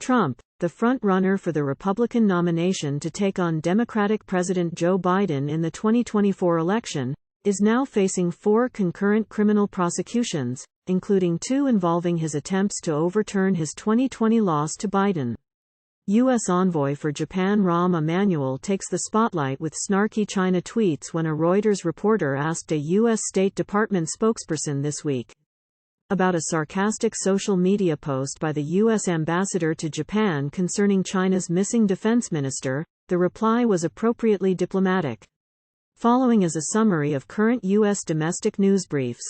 Trump, the front-runner for the Republican nomination to take on Democratic President Joe Biden in the 2024 election, is now facing 4 concurrent criminal prosecutions, including 2 involving his attempts to overturn his 2020 loss to Biden. U.S. envoy for Japan Rahm Emanuel takes the spotlight with snarky China tweets when a Reuters reporter asked a U.S. State Department spokesperson this week about a sarcastic social media post by the U.S. ambassador to Japan concerning China's missing defense minister. The reply was appropriately diplomatic. Following is a summary of current U.S. domestic news briefs.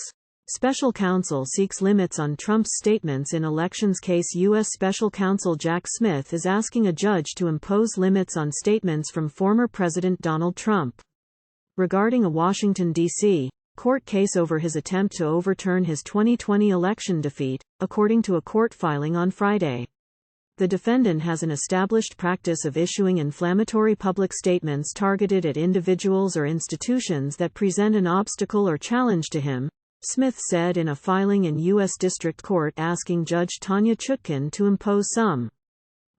Special counsel seeks limits on Trump's statements in elections case. U.S. Special Counsel Jack Smith is asking a judge to impose limits on statements from former President Donald Trump regarding a Washington, D.C. court case over his attempt to overturn his 2020 election defeat, according to a court filing on Friday. The defendant has an established practice of issuing inflammatory public statements targeted at individuals or institutions that present an obstacle or challenge to him, Smith said in a filing in U.S. District Court asking Judge Tanya Chutkan to impose some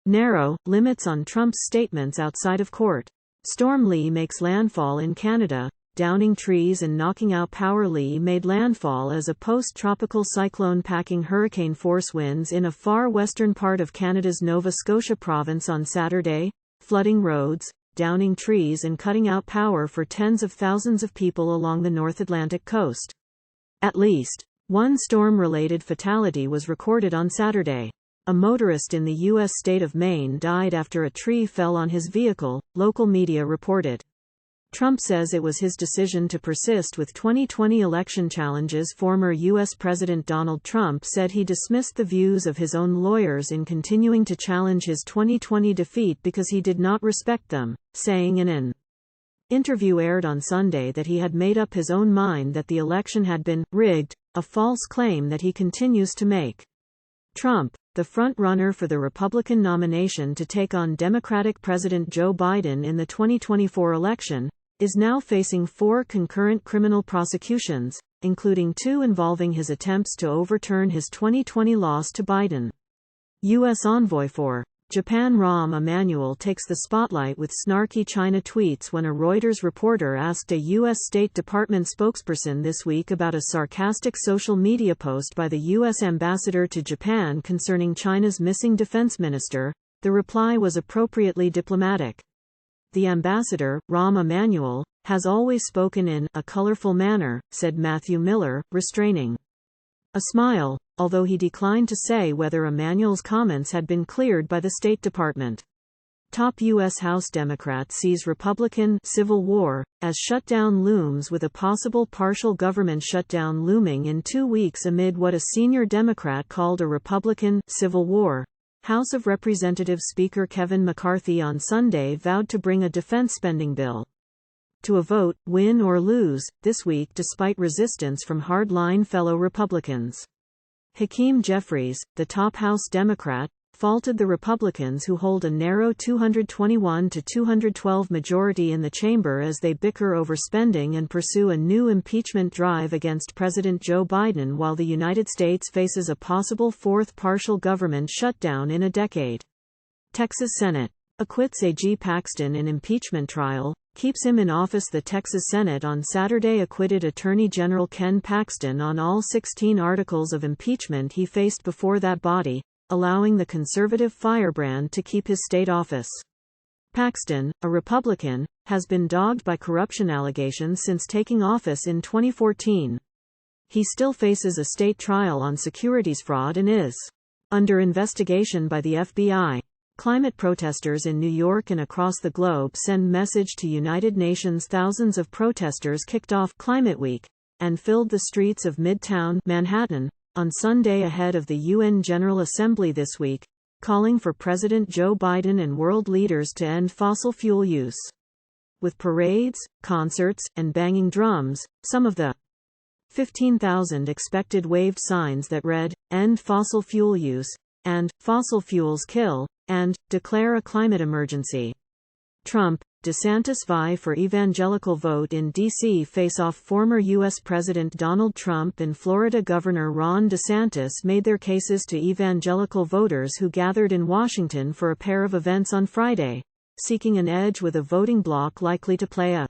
narrow limits on Trump's statements outside of court. Storm Lee makes landfall in Canada. Downing trees and knocking out power. Lee made landfall as a post-tropical cyclone packing hurricane-force winds in a far western part of Canada's Nova Scotia province on Saturday, flooding roads, downing trees and cutting out power for tens of thousands of people along the North Atlantic coast. At least one storm-related fatality was recorded on Saturday. A motorist in the U.S. state of Maine died after a tree fell on his vehicle, local media reported. Trump says it was his decision to persist with 2020 election challenges. Former U.S. President Donald Trump said he dismissed the views of his own lawyers in continuing to challenge his 2020 defeat because he did not respect them, saying in an interview aired on Sunday that he had made up his own mind that the election had been rigged, a false claim that he continues to make. Trump, the front-runner for the Republican nomination to take on Democratic President Joe Biden in the 2024 election, is now facing 4 concurrent criminal prosecutions, including 2 involving his attempts to overturn his 2020 loss to Biden. U.S. envoy for Japan Rahm Emanuel takes the spotlight with snarky China tweets when a Reuters reporter asked a U.S. State Department spokesperson this week about a sarcastic social media post by the U.S. ambassador to Japan concerning China's missing defense minister. The reply was appropriately diplomatic. The ambassador, Rahm Emanuel, has always spoken in a colorful manner, said Matthew Miller, restraining a smile, although he declined to say whether Emanuel's comments had been cleared by the State Department. Top U.S. House Democrat sees Republican civil war as shutdown looms, with a possible partial government shutdown looming in 2 weeks amid what a senior Democrat called a Republican civil war. House of Representatives Speaker Kevin McCarthy on Sunday vowed to bring a defense spending bill to a vote, win or lose, this week despite resistance from hard-line fellow Republicans. Hakeem Jeffries, the top House Democrat, faulted the Republicans who hold a narrow 221 to 212 majority in the chamber as they bicker over spending and pursue a new impeachment drive against President Joe Biden while the United States faces a possible 4th partial government shutdown in a decade. Texas Senate acquits A.G. Paxton in impeachment trial, keeps him in office. The Texas Senate on Saturday acquitted Attorney General Ken Paxton on all 16 articles of impeachment he faced before that body, allowing the conservative firebrand to keep his state office. Paxton, a Republican, has been dogged by corruption allegations since taking office in 2014. He still faces a state trial on securities fraud and is under investigation by the FBI. Climate protesters in New York and across the globe send message to United Nations. Thousands of protesters kicked off Climate Week and filled the streets of Midtown Manhattan on Sunday ahead of the UN General Assembly this week, calling for President Joe Biden and world leaders to end fossil fuel use. With parades, concerts, and banging drums, some of the 15,000 expected waved signs that read, "End fossil fuel use," and "Fossil fuels kill," and "Declare a climate emergency." Trump, DeSantis vie for evangelical vote in D.C. face off. Former U.S. President Donald Trump and Florida Governor Ron DeSantis made their cases to evangelical voters who gathered in Washington for a pair of events on Friday, seeking an edge with a voting bloc likely to play a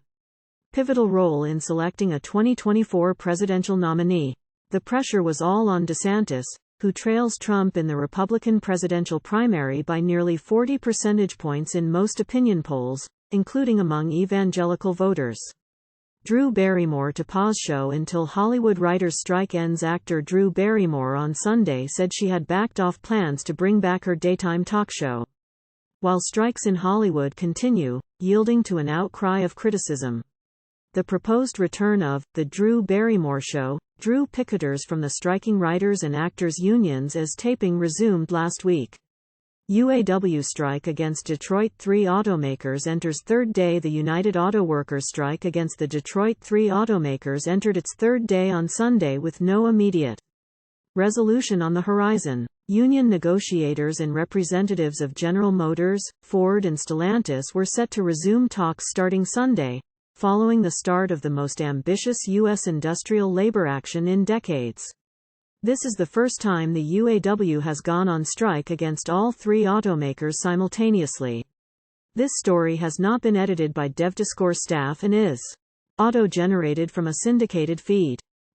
pivotal role in selecting a 2024 presidential nominee. The pressure was all on DeSantis, who trails Trump in the Republican presidential primary by nearly 40 percentage points in most opinion polls, including among evangelical voters. Drew Barrymore to pause show until Hollywood writers' strike ends. Actor Drew Barrymore on Sunday said she had backed off plans to bring back her daytime talk show, while strikes in Hollywood continue, yielding to an outcry of criticism. The proposed return of The Drew Barrymore Show drew picketers from the striking writers and actors unions as taping resumed last week. UAW strike against Detroit 3 automakers enters third day. The United Auto Workers strike against the Detroit 3 automakers entered its third day on Sunday with no immediate resolution on the horizon. Union negotiators and representatives of General Motors, Ford and Stellantis were set to resume talks starting Sunday, following the start of the most ambitious U.S. industrial labor action in decades. This is the first time the UAW has gone on strike against all three automakers simultaneously. This story has not been edited by DevDiscourse staff and is auto-generated from a syndicated feed.